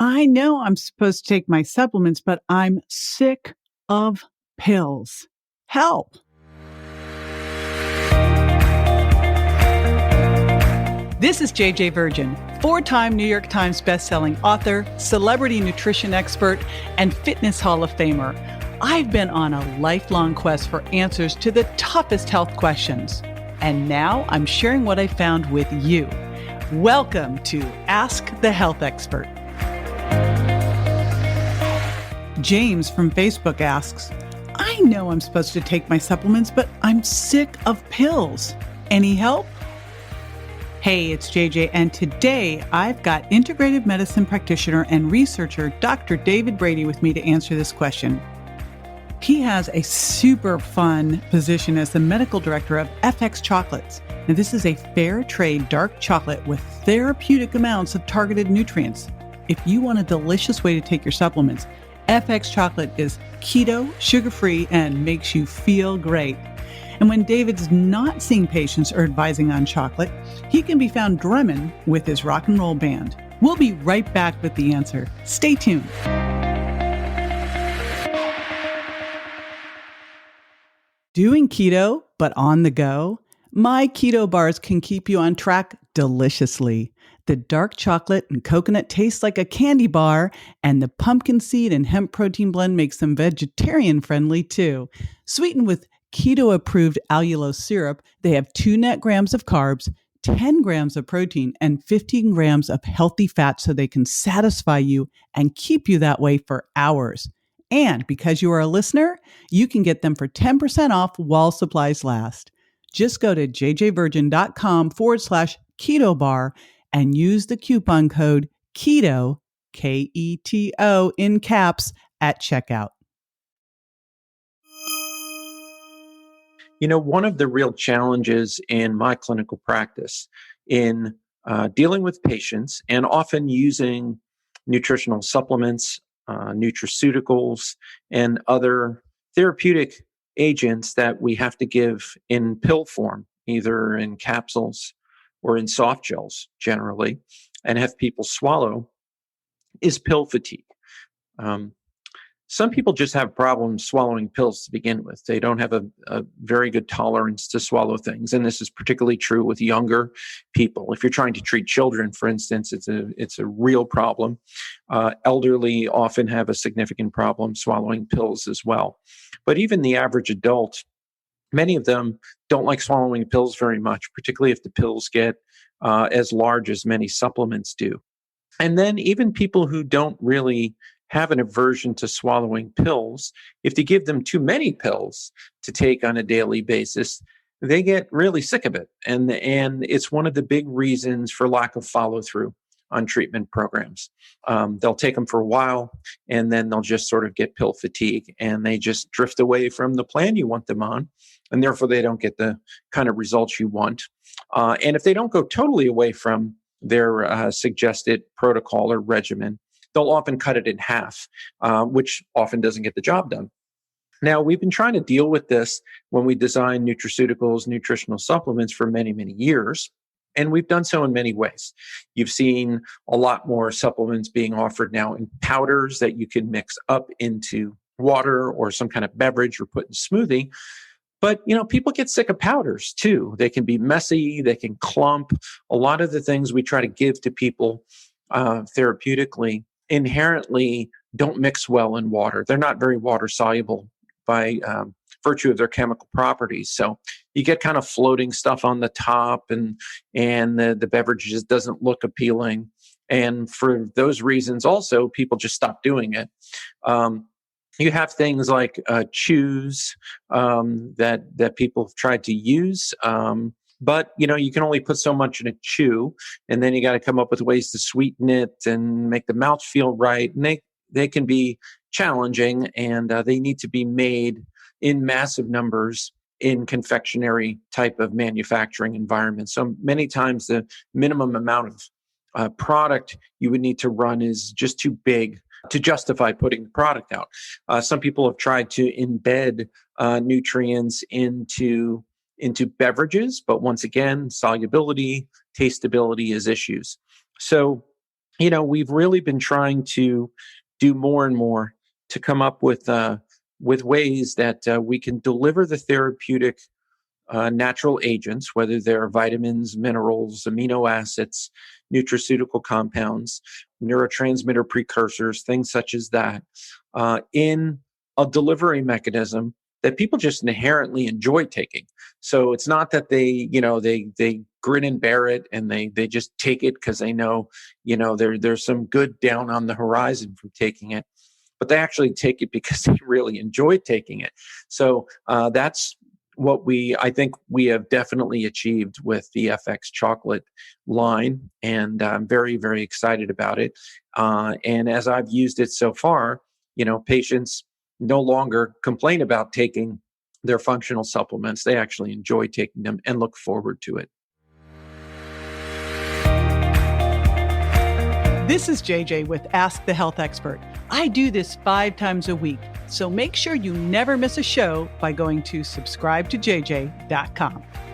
I know I'm supposed to take my supplements, but I'm sick of pills. Help. This is JJ Virgin, 4-time New York Times bestselling author, celebrity nutrition expert, and fitness Hall of Famer. I've been on a lifelong quest for answers to the toughest health questions. And now I'm sharing what I found with you. Welcome to Ask the Health Expert. James from Facebook asks, I know I'm supposed to take my supplements, but I'm sick of pills. Any help? Hey, it's JJ, and today I've got integrative medicine practitioner and researcher Dr. David Brady with me to answer this question. He has a super fun position as the medical director of FX Chocolates. Now, this is a fair trade dark chocolate with therapeutic amounts of targeted nutrients. If you want a delicious way to take your supplements, FX Chocolate is keto, sugar-free, and makes you feel great. And when David's not seeing patients or advising on chocolate, he can be found drumming with his rock and roll band. We'll be right back with the answer. Stay tuned. Doing keto, but on the go? My keto bars can keep you on track deliciously. The dark chocolate and coconut taste like a candy bar, and the pumpkin seed and hemp protein blend makes them vegetarian friendly too. Sweetened with keto-approved allulose syrup, they have 2 net grams of carbs, 10 grams of protein, and 15 grams of healthy fat so they can satisfy you and keep you that way for hours. And because you are a listener, you can get them for 10% off while supplies last. Just go to jjvirgin.com/keto bar and use the coupon code KETO, KETO in caps at checkout. You know, one of the real challenges in my clinical practice in dealing with patients and often using nutritional supplements, nutraceuticals, and other therapeutic agents that we have to give in pill form, either in capsules or in soft gels generally, and have people swallow, is pill fatigue. Some people just have problems swallowing pills to begin with. They don't have a very good tolerance to swallow things. And this is particularly true with younger people. If you're trying to treat children, for instance, it's a real problem. Elderly often have a significant problem swallowing pills as well. But even the average adult, many of them don't like swallowing pills very much, particularly if the pills get as large as many supplements do. And then even people who don't really have an aversion to swallowing pills, if you give them too many pills to take on a daily basis, they get really sick of it. And it's one of the big reasons for lack of follow-through on treatment programs. They'll take them for a while, and then they'll just sort of get pill fatigue, and they just drift away from the plan you want them on, and therefore they don't get the kind of results you want. And if they don't go totally away from their suggested protocol or regimen, they'll often cut it in half, which often doesn't get the job done. Now, we've been trying to deal with this when we design nutraceuticals, nutritional supplements for many, many years. And we've done so in many ways. You've seen a lot more supplements being offered now in powders that you can mix up into water or some kind of beverage or put in smoothie. But, you know, people get sick of powders too. They can be messy, they can clump. A lot of the things we try to give to people therapeutically inherently don't mix well in water. They're not very water soluble by virtue of their chemical properties. So you get kind of floating stuff on the top, and the beverage just doesn't look appealing. And for those reasons also, people just stop doing it. You have things like chews that people have tried to use. But, you know, you can only put so much in a chew, and then you got to come up with ways to sweeten it and make the mouth feel right. And they can be challenging, and they need to be made in massive numbers in confectionery type of manufacturing environments. So many times the minimum amount of product you would need to run is just too big to justify putting the product out. Some people have tried to embed nutrients into beverages, but once again, solubility, tasteability is issues. So we've really been trying to do more and more to come up with ways that we can deliver the therapeutic natural agents, whether they're vitamins, minerals, amino acids, nutraceutical compounds, neurotransmitter precursors, things such as that, in a delivery mechanism that people just inherently enjoy taking. So it's not that they grin and bear it and they just take it because they know, there's some good down on the horizon from taking it, but they actually take it because they really enjoy taking it. So that's what I think we have definitely achieved with the FX chocolate line. And I'm very, very excited about it. And as I've used it so far, patients no longer complain about taking their functional supplements. They actually enjoy taking them and look forward to it. This is JJ with Ask the Health Expert. I do this 5 times a week, so make sure you never miss a show by going to subscribetojj.com.